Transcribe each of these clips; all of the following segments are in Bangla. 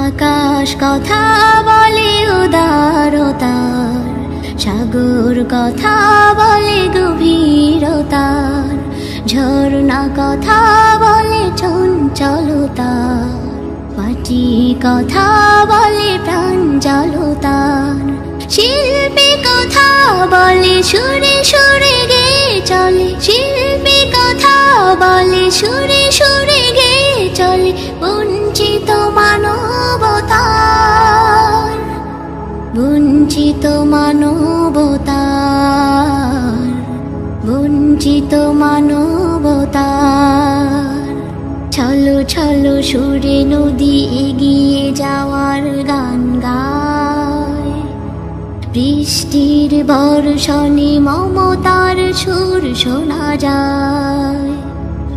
আকাশ কথা বলে উদারতার, সাগর কথা বলে গভীরতার, ঝর্ণা কথা বলে চঞ্চলতার, মাটি কথা বলে প্রাঞ্জলতার, শিল্পী কথা বলে সুরে সুরে গেয়ে চলে, শিল্পী কথা বলে সুরে সুরে গেয়ে চলে, বঞ্চিত মানবতার, বঞ্চিত মানবতার, বঞ্চিত মানবতার। ছলো ছলো সুরে নদী এগিয়ে যাওয়ার গান গায়, বৃষ্টির বর্ষণে মমতার সুর শোনা যায়,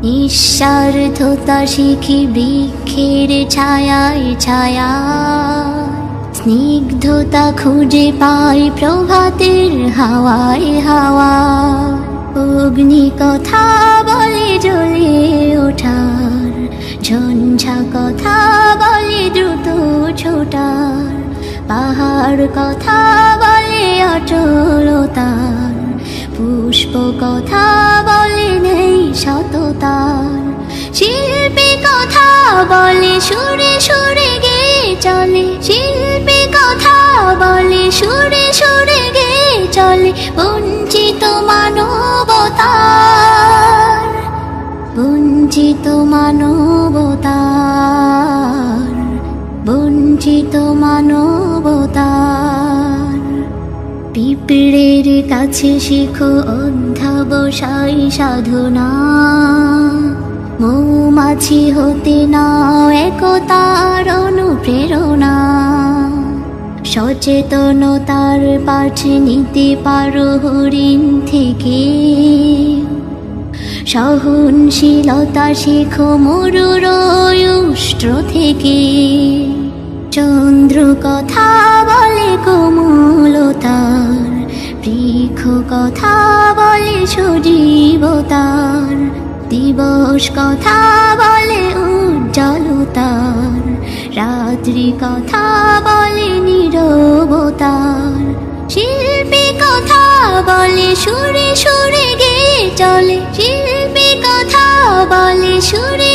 নিঃস্বার্থতা শিখি বৃক্ষের ছায়ায় ছায়ায়, স্নিগ্ধতা খুঁজে পাই প্রভাতের হাওয়ায় হাওয়ায়, অগ্নি কথা বলে জ্বলে ওঠার, ঝঞ্ঝা কথা বলে দ্রুত ছোটার, পাহাড় কথা বলে অচলতার, পুষ্প কথা বলে নেই সততার, শিল্পী কথা বলে সুরে সুরে গেয়ে চলে, শিল্পী কথা বলে সুরে সুরে গেয়ে চলে, বঞ্চিত মানবতার, বঞ্চিত মানবতার, বঞ্চিত মানবতার। পিঁপড়ের কাছে শিখো অধ্যাবসায় সাধনা, মৌমাছি হতে নাও একতার অনুপ্রেরণা, সচেতনতার পাঠ নিতে পারো হরিণ থেকে, সহনশীলতা শেখো মরুর উষ্ট্র থেকে, চন্দ্র কথা বলে কোমলতার, বৃক্ষ কথা বলে সজীবতার, দিবস কথা বলে উজ্জ্বলতার, রাত্রি কথা বলে নীরবতার, শিল্পী কথা বলে সুরে সুরে গেয়ে চলে, শিল্পী কথা বলে সুরে